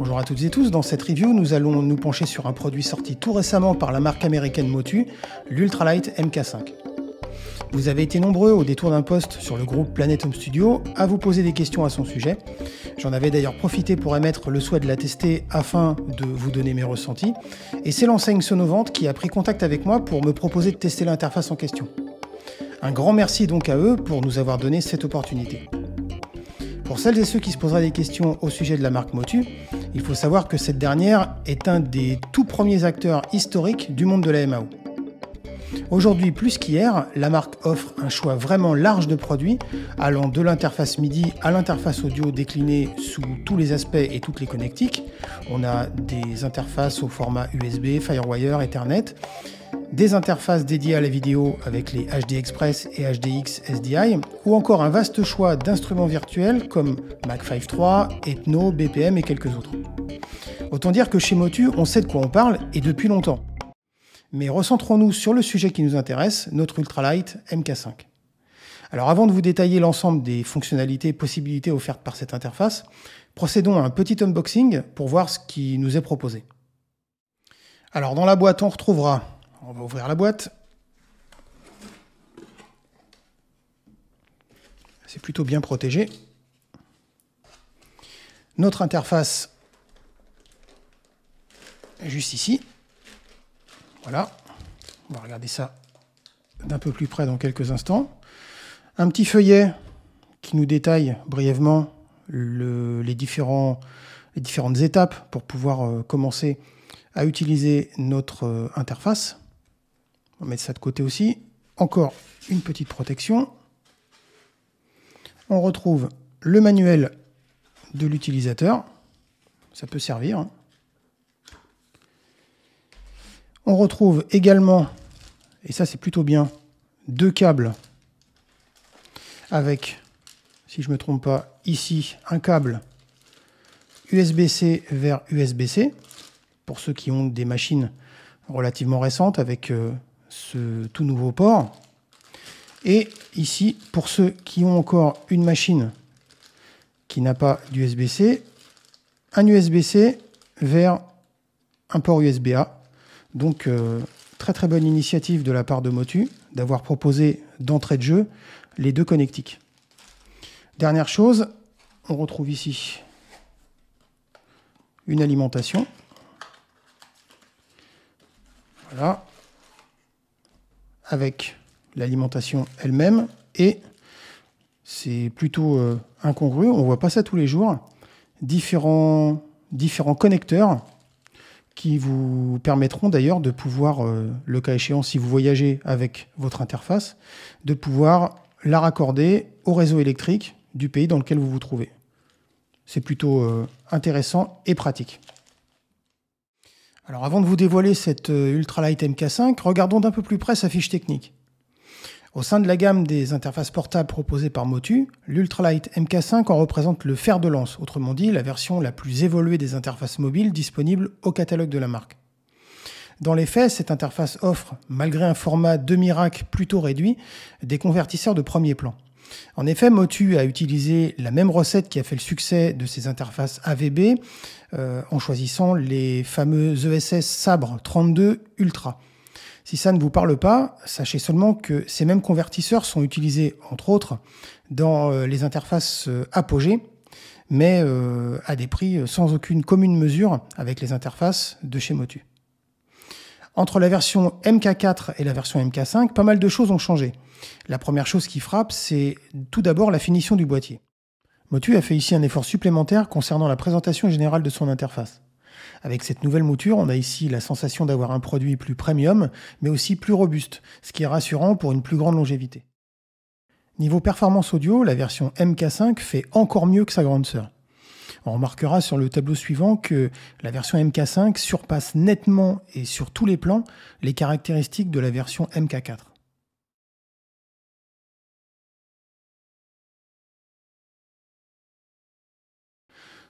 Bonjour à toutes et tous, dans cette review, nous allons nous pencher sur un produit sorti tout récemment par la marque américaine Motu, l'Ultralight MK5. Vous avez été nombreux au détour d'un post sur le groupe Planet Home Studio à vous poser des questions à son sujet. J'en avais d'ailleurs profité pour émettre le souhait de la tester afin de vous donner mes ressentis. Et c'est l'enseigne Sonovante qui a pris contact avec moi pour me proposer de tester l'interface en question. Un grand merci donc à eux pour nous avoir donné cette opportunité. Pour celles et ceux qui se poseraient des questions au sujet de la marque Motu, il faut savoir que cette dernière est un des tout premiers acteurs historiques du monde de la MAO. Aujourd'hui, plus qu'hier, la marque offre un choix vraiment large de produits, allant de l'interface MIDI à l'interface audio déclinée sous tous les aspects et toutes les connectiques. On a des interfaces au format USB, Firewire, Ethernet, des interfaces dédiées à la vidéo avec les HD Express et HDX SDI, ou encore un vaste choix d'instruments virtuels comme Mac 5.3, Ethno, BPM et quelques autres. Autant dire que chez Motu, on sait de quoi on parle et depuis longtemps. Mais recentrons-nous sur le sujet qui nous intéresse, notre Ultralight MK5. Alors avant de vous détailler l'ensemble des fonctionnalités et possibilités offertes par cette interface, procédons à un petit unboxing pour voir ce qui nous est proposé. Alors dans la boîte, on va ouvrir la boîte. C'est plutôt bien protégé. Notre interface, juste ici. Voilà, on va regarder ça d'un peu plus près dans quelques instants. Un petit feuillet qui nous détaille brièvement les différentes étapes pour pouvoir commencer à utiliser notre interface. On va mettre ça de côté aussi. Encore une petite protection. On retrouve le manuel de l'utilisateur. Ça peut servir, hein. On retrouve également, et ça c'est plutôt bien, deux câbles avec, si je ne me trompe pas, ici un câble USB-C vers USB-C, pour ceux qui ont des machines relativement récentes avec ce tout nouveau port. Et ici, pour ceux qui ont encore une machine qui n'a pas d'USB-C, un USB-C vers un port USB-A. Donc, très bonne initiative de la part de Motu d'avoir proposé d'entrée de jeu les deux connectiques. Dernière chose, on retrouve ici une alimentation. Voilà. Avec l'alimentation elle-même. Et c'est plutôt incongru, on ne voit pas ça tous les jours. Différents connecteurs qui vous permettront d'ailleurs de pouvoir, le cas échéant, si vous voyagez avec votre interface, de pouvoir la raccorder au réseau électrique du pays dans lequel vous vous trouvez. C'est plutôt intéressant et pratique. Alors avant de vous dévoiler cette Ultralight MK5, regardons d'un peu plus près sa fiche technique. Au sein de la gamme des interfaces portables proposées par Motu, l'Ultralight MK5 en représente le fer de lance, autrement dit la version la plus évoluée des interfaces mobiles disponibles au catalogue de la marque. Dans les faits, cette interface offre, malgré un format demi-rack plutôt réduit, des convertisseurs de premier plan. En effet, Motu a utilisé la même recette qui a fait le succès de ses interfaces AVB en choisissant les fameux ESS Sabre 32 Ultra. Si ça ne vous parle pas, sachez seulement que ces mêmes convertisseurs sont utilisés, entre autres, dans les interfaces Apogee, mais à des prix sans aucune commune mesure avec les interfaces de chez Motu. Entre la version MK4 et la version MK5, pas mal de choses ont changé. La première chose qui frappe, c'est tout d'abord la finition du boîtier. Motu a fait ici un effort supplémentaire concernant la présentation générale de son interface. Avec cette nouvelle mouture, on a ici la sensation d'avoir un produit plus premium, mais aussi plus robuste, ce qui est rassurant pour une plus grande longévité. Niveau performance audio, la version MK5 fait encore mieux que sa grande sœur. On remarquera sur le tableau suivant que la version MK5 surpasse nettement et sur tous les plans les caractéristiques de la version MK4.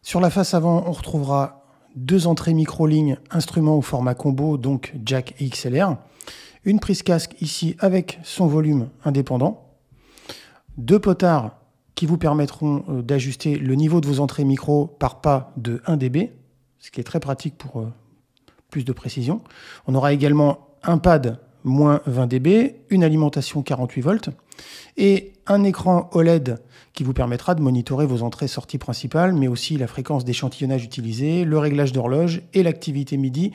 Sur la face avant, on retrouvera deux entrées micro-lignes instruments au format combo, donc jack et XLR, une prise casque ici avec son volume indépendant, deux potards qui vous permettront d'ajuster le niveau de vos entrées micro par pas de 1 dB, ce qui est très pratique pour plus de précision. On aura également un pad moins 20 dB, une alimentation 48 volts et un écran OLED qui vous permettra de monitorer vos entrées-sorties principales, mais aussi la fréquence d'échantillonnage utilisée, le réglage d'horloge et l'activité MIDI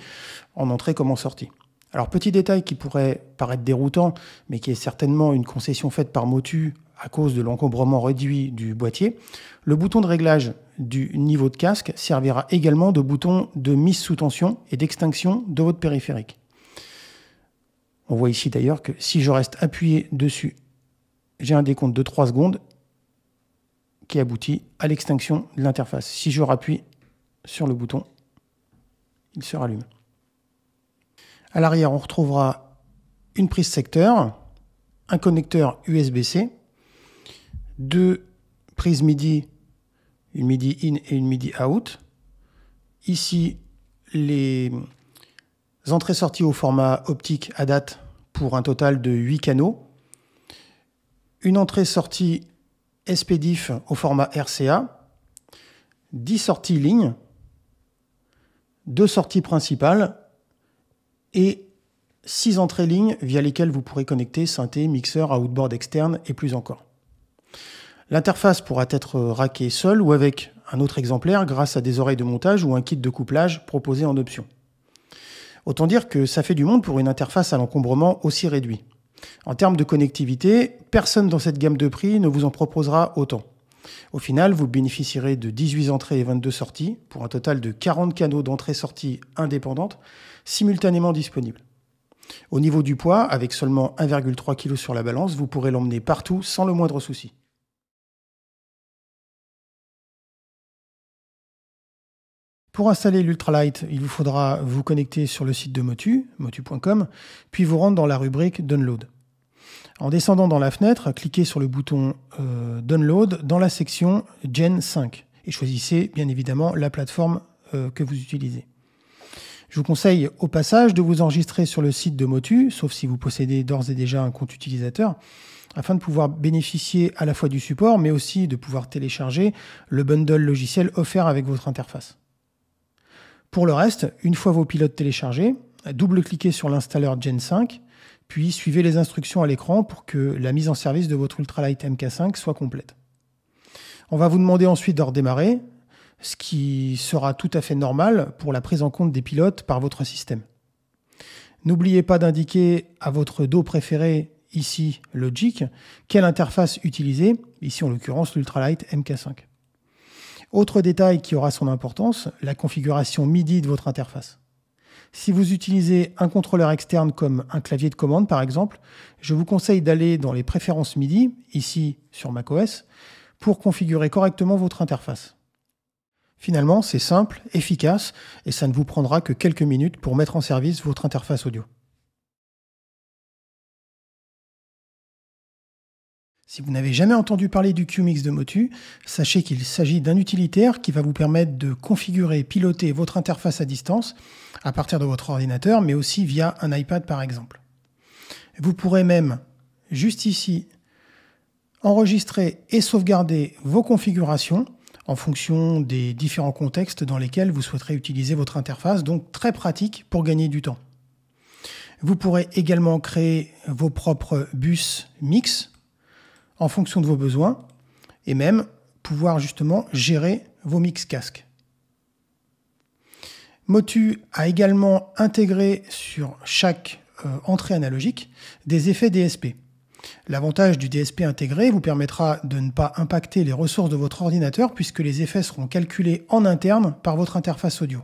en entrée comme en sortie. Alors, petit détail qui pourrait paraître déroutant, mais qui est certainement une concession faite par Motu à cause de l'encombrement réduit du boîtier, le bouton de réglage du niveau de casque servira également de bouton de mise sous tension et d'extinction de votre périphérique. On voit ici d'ailleurs que si je reste appuyé dessus, j'ai un décompte de 3 secondes qui aboutit à l'extinction de l'interface. Si je rappuie sur le bouton, il se rallume. À l'arrière, on retrouvera une prise secteur, un connecteur USB-C, 2 prises MIDI, une MIDI in et une MIDI out. Ici, les entrées-sorties au format optique ADAT pour un total de 8 canaux. Une entrée-sortie SPDIF au format RCA. 10 sorties lignes. 2 sorties principales. Et 6 entrées lignes via lesquelles vous pourrez connecter synthé, mixeur, outboard externe et plus encore. L'interface pourra être rackée seule ou avec un autre exemplaire grâce à des oreilles de montage ou un kit de couplage proposé en option. Autant dire que ça fait du monde pour une interface à l'encombrement aussi réduit. En termes de connectivité, personne dans cette gamme de prix ne vous en proposera autant. Au final, vous bénéficierez de 18 entrées et 22 sorties pour un total de 40 canaux d'entrée-sortie indépendantes simultanément disponibles. Au niveau du poids, avec seulement 1,3 kg sur la balance, vous pourrez l'emmener partout sans le moindre souci. Pour installer l'Ultralight, il vous faudra vous connecter sur le site de Motu, motu.com, puis vous rendre dans la rubrique Download. En descendant dans la fenêtre, cliquez sur le bouton Download dans la section Gen 5 et choisissez bien évidemment la plateforme que vous utilisez. Je vous conseille au passage de vous enregistrer sur le site de Motu, sauf si vous possédez d'ores et déjà un compte utilisateur, afin de pouvoir bénéficier à la fois du support, mais aussi de pouvoir télécharger le bundle logiciel offert avec votre interface. Pour le reste, une fois vos pilotes téléchargés, double-cliquez sur l'installeur Gen 5, puis suivez les instructions à l'écran pour que la mise en service de votre Ultralight MK5 soit complète. On va vous demander ensuite de redémarrer, ce qui sera tout à fait normal pour la prise en compte des pilotes par votre système. N'oubliez pas d'indiquer à votre dos préféré, ici Logic, quelle interface utiliser, ici en l'occurrence l'Ultralight MK5. Autre détail qui aura son importance, la configuration MIDI de votre interface. Si vous utilisez un contrôleur externe comme un clavier de commande par exemple, je vous conseille d'aller dans les préférences MIDI, ici sur macOS, pour configurer correctement votre interface. Finalement, c'est simple, efficace et ça ne vous prendra que quelques minutes pour mettre en service votre interface audio. Si vous n'avez jamais entendu parler du QMix de Motu, sachez qu'il s'agit d'un utilitaire qui va vous permettre de configurer et piloter votre interface à distance à partir de votre ordinateur, mais aussi via un iPad par exemple. Vous pourrez même, juste ici, enregistrer et sauvegarder vos configurations en fonction des différents contextes dans lesquels vous souhaiterez utiliser votre interface, donc très pratique pour gagner du temps. Vous pourrez également créer vos propres bus mix en fonction de vos besoins et même pouvoir justement gérer vos mix casques. Motu a également intégré sur chaque entrée analogique des effets DSP. L'avantage du DSP intégré vous permettra de ne pas impacter les ressources de votre ordinateur puisque les effets seront calculés en interne par votre interface audio.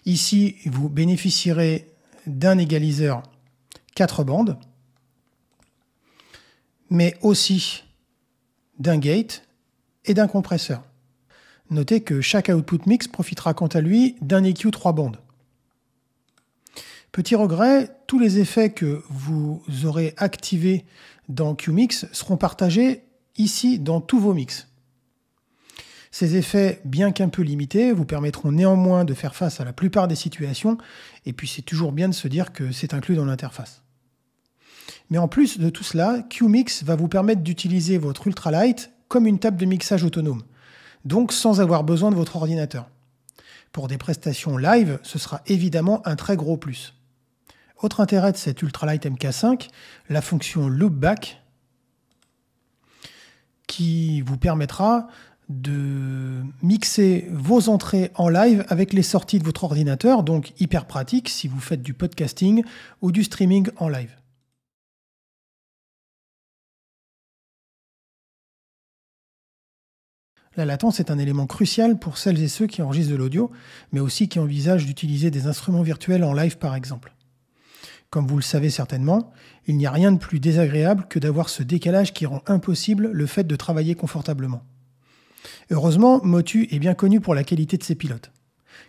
Ici, vous bénéficierez d'un égaliseur 4 bandes, mais aussi d'un gate et d'un compresseur. Notez que chaque output mix profitera quant à lui d'un EQ 3 bandes. Petit regret, tous les effets que vous aurez activés dans QMix seront partagés ici dans tous vos mix. Ces effets, bien qu'un peu limités, vous permettront néanmoins de faire face à la plupart des situations, et puis c'est toujours bien de se dire que c'est inclus dans l'interface. Mais en plus de tout cela, QMix va vous permettre d'utiliser votre Ultralight comme une table de mixage autonome, donc sans avoir besoin de votre ordinateur. Pour des prestations live, ce sera évidemment un très gros plus. Autre intérêt de cet Ultralight MK5, la fonction Loopback, qui vous permettra de mixer vos entrées en live avec les sorties de votre ordinateur, donc hyper pratique si vous faites du podcasting ou du streaming en live. La latence est un élément crucial pour celles et ceux qui enregistrent de l'audio, mais aussi qui envisagent d'utiliser des instruments virtuels en live par exemple. Comme vous le savez certainement, il n'y a rien de plus désagréable que d'avoir ce décalage qui rend impossible le fait de travailler confortablement. Heureusement, Motu est bien connu pour la qualité de ses pilotes.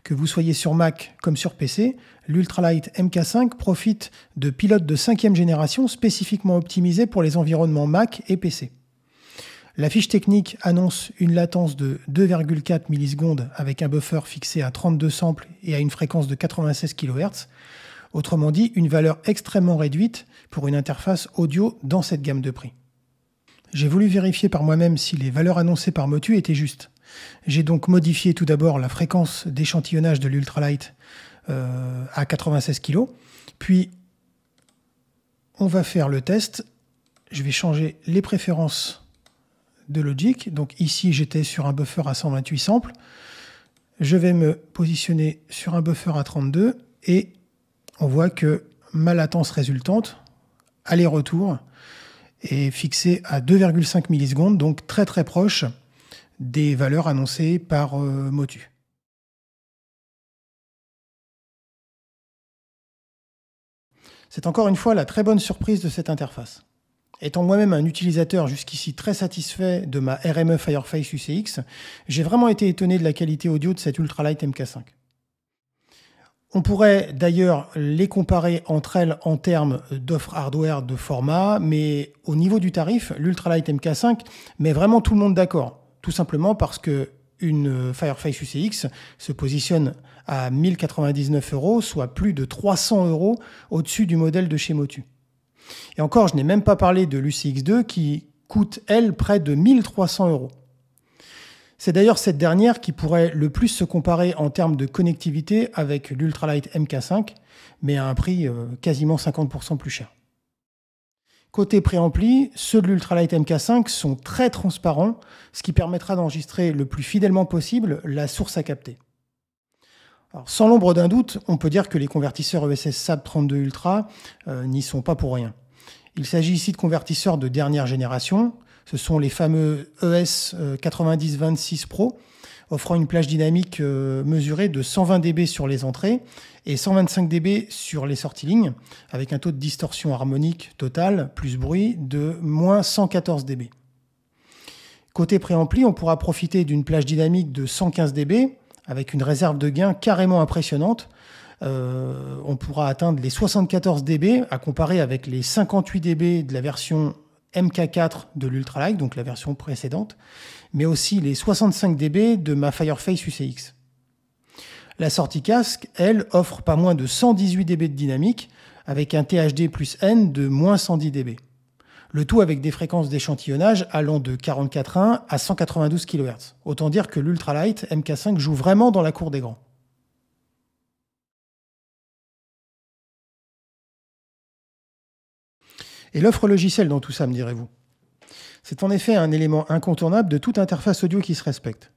Que vous soyez sur Mac comme sur PC, l'Ultralight MK5 profite de pilotes de 5e génération spécifiquement optimisés pour les environnements Mac et PC. La fiche technique annonce une latence de 2,4 millisecondes avec un buffer fixé à 32 samples et à une fréquence de 96 kHz. Autrement dit, une valeur extrêmement réduite pour une interface audio dans cette gamme de prix. J'ai voulu vérifier par moi-même si les valeurs annoncées par Motu étaient justes. J'ai donc modifié tout d'abord la fréquence d'échantillonnage de l'Ultralight à 96 kg. Puis, on va faire le test. Je vais changer les préférences de Logic. Donc ici, j'étais sur un buffer à 128 samples. Je vais me positionner sur un buffer à 32 et on voit que ma latence résultante, aller-retour, est fixée à 2,5 millisecondes, donc très très proche des valeurs annoncées par Motu. C'est encore une fois la très bonne surprise de cette interface. Étant moi-même un utilisateur jusqu'ici très satisfait de ma RME Fireface UCX, j'ai vraiment été étonné de la qualité audio de cette Ultralight MK5. On pourrait d'ailleurs les comparer entre elles en termes d'offres hardware de format, mais au niveau du tarif, l'Ultralight MK5 met vraiment tout le monde d'accord. Tout simplement parce que une Fireface UCX se positionne à 1099 €, soit plus de 300 € au-dessus du modèle de chez Motu. Et encore, je n'ai même pas parlé de l'UCX2 qui coûte, elle, près de 1300 €. C'est d'ailleurs cette dernière qui pourrait le plus se comparer en termes de connectivité avec l'Ultralight MK5, mais à un prix quasiment 50% plus cher. Côté préampli, ceux de l'Ultralight MK5 sont très transparents, ce qui permettra d'enregistrer le plus fidèlement possible la source à capter. Alors, sans l'ombre d'un doute, on peut dire que les convertisseurs ESS SAP 32 Ultra n'y sont pas pour rien. Il s'agit ici de convertisseurs de dernière génération. Ce sont les fameux ES 9026 Pro, offrant une plage dynamique mesurée de 120 dB sur les entrées et 125 dB sur les sorties lignes, avec un taux de distorsion harmonique total plus bruit de moins 114 dB. Côté préampli, on pourra profiter d'une plage dynamique de 115 dB, avec une réserve de gain carrément impressionnante. On pourra atteindre les 74 dB, à comparer avec les 58 dB de la version MK4 de l'Ultralight, donc la version précédente, mais aussi les 65 dB de ma Fireface UCX. La sortie casque, elle, offre pas moins de 118 dB de dynamique, avec un THD plus N de moins 110 dB. Le tout avec des fréquences d'échantillonnage allant de 44.1 à 192 kHz. Autant dire que l'Ultralight MK5 joue vraiment dans la cour des grands. Et l'offre logicielle dans tout ça, me direz-vous? C'est en effet un élément incontournable de toute interface audio qui se respecte.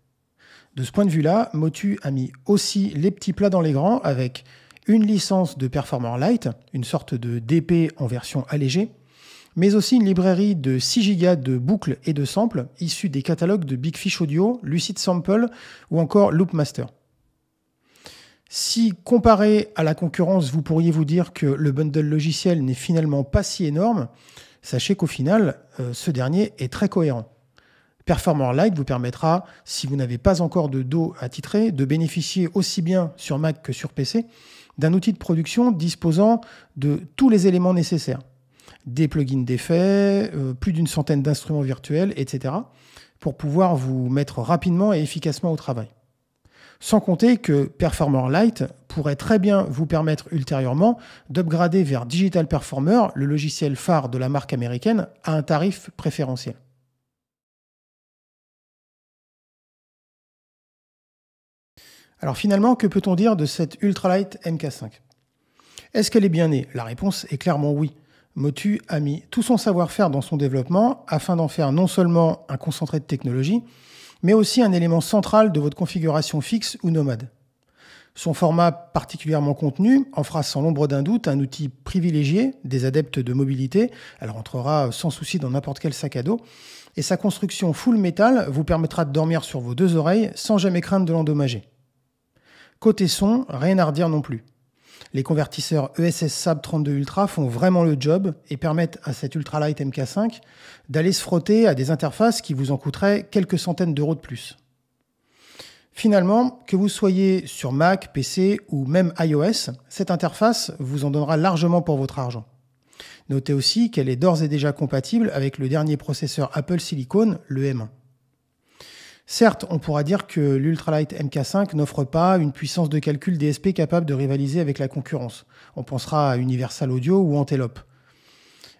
De ce point de vue-là, Motu a mis aussi les petits plats dans les grands avec une licence de Performer Lite, une sorte de DP en version allégée, mais aussi une librairie de 6 Go de boucles et de samples issus des catalogues de Big Fish Audio, Lucid Sample ou encore Loopmaster. Si comparé à la concurrence, vous pourriez vous dire que le bundle logiciel n'est finalement pas si énorme, sachez qu'au final, ce dernier est très cohérent. Performer Lite vous permettra, si vous n'avez pas encore de DAW attitré, de bénéficier aussi bien sur Mac que sur PC d'un outil de production disposant de tous les éléments nécessaires. Des plugins d'effets, plus d'une centaine d'instruments virtuels, etc. pour pouvoir vous mettre rapidement et efficacement au travail. Sans compter que Performer Lite pourrait très bien vous permettre ultérieurement d'upgrader vers Digital Performer, le logiciel phare de la marque américaine, à un tarif préférentiel. Alors finalement, que peut-on dire de cette ultralight MK5 ? Est-ce qu'elle est bien née ? La réponse est clairement oui. Motu a mis tout son savoir-faire dans son développement afin d'en faire non seulement un concentré de technologie, mais aussi un élément central de votre configuration fixe ou nomade. Son format particulièrement contenu en fera sans l'ombre d'un doute un outil privilégié des adeptes de mobilité. Elle rentrera sans souci dans n'importe quel sac à dos. Et sa construction full métal vous permettra de dormir sur vos deux oreilles sans jamais craindre de l'endommager. Côté son, rien à redire non plus. Les convertisseurs ESS SAB 32 Ultra font vraiment le job et permettent à cette ultralight MK5 d'aller se frotter à des interfaces qui vous en coûteraient quelques centaines d'euros de plus. Finalement, que vous soyez sur Mac, PC ou même iOS, cette interface vous en donnera largement pour votre argent. Notez aussi qu'elle est d'ores et déjà compatible avec le dernier processeur Apple Silicon, le M1. Certes, on pourra dire que l'ultralight MK5 n'offre pas une puissance de calcul DSP capable de rivaliser avec la concurrence. On pensera à Universal Audio ou Antelope.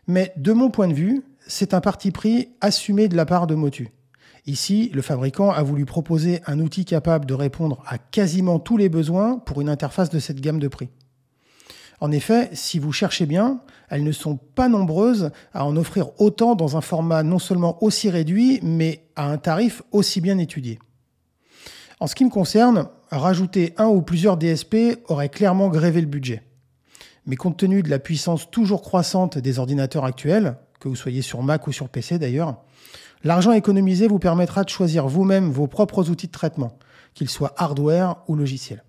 Mais de mon point de vue, c'est un parti pris assumé de la part de Motu. Ici, le fabricant a voulu proposer un outil capable de répondre à quasiment tous les besoins pour une interface de cette gamme de prix. En effet, si vous cherchez bien, elles ne sont pas nombreuses à en offrir autant dans un format non seulement aussi réduit, mais à un tarif aussi bien étudié. En ce qui me concerne, rajouter un ou plusieurs DSP aurait clairement grévé le budget. Mais compte tenu de la puissance toujours croissante des ordinateurs actuels, que vous soyez sur Mac ou sur PC d'ailleurs, l'argent économisé vous permettra de choisir vous-même vos propres outils de traitement, qu'ils soient hardware ou logiciels.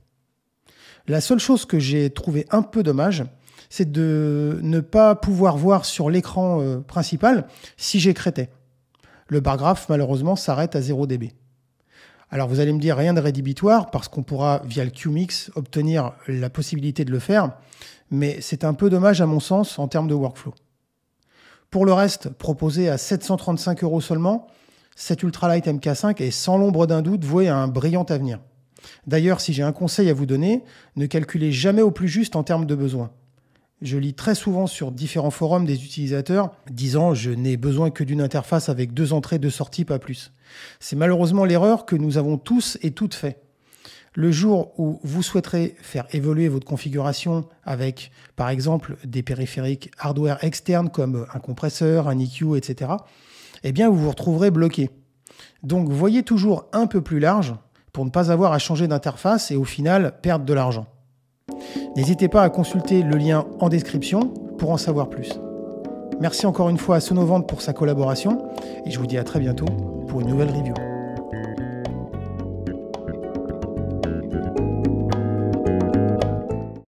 La seule chose que j'ai trouvé un peu dommage, c'est de ne pas pouvoir voir sur l'écran principal si j'écrêtais. Le bar graph, malheureusement, s'arrête à 0 dB. Alors vous allez me dire rien de rédhibitoire parce qu'on pourra, via le QMix, obtenir la possibilité de le faire, mais c'est un peu dommage à mon sens en termes de workflow. Pour le reste, proposé à 735 € seulement, cette ultralight MK5 est sans l'ombre d'un doute vouée à un brillant avenir. D'ailleurs, si j'ai un conseil à vous donner, ne calculez jamais au plus juste en termes de besoins. Je lis très souvent sur différents forums des utilisateurs disant « je n'ai besoin que d'une interface avec 2 entrées, 2 sorties, pas plus ». C'est malheureusement l'erreur que nous avons tous et toutes fait. Le jour où vous souhaiterez faire évoluer votre configuration avec, par exemple, des périphériques hardware externes comme un compresseur, un EQ, etc., eh bien, vous vous retrouverez bloqué. Donc, voyez toujours un peu plus large pour ne pas avoir à changer d'interface et au final perdre de l'argent. N'hésitez pas à consulter le lien en description pour en savoir plus. Merci encore une fois à Sonovant pour sa collaboration et je vous dis à très bientôt pour une nouvelle review.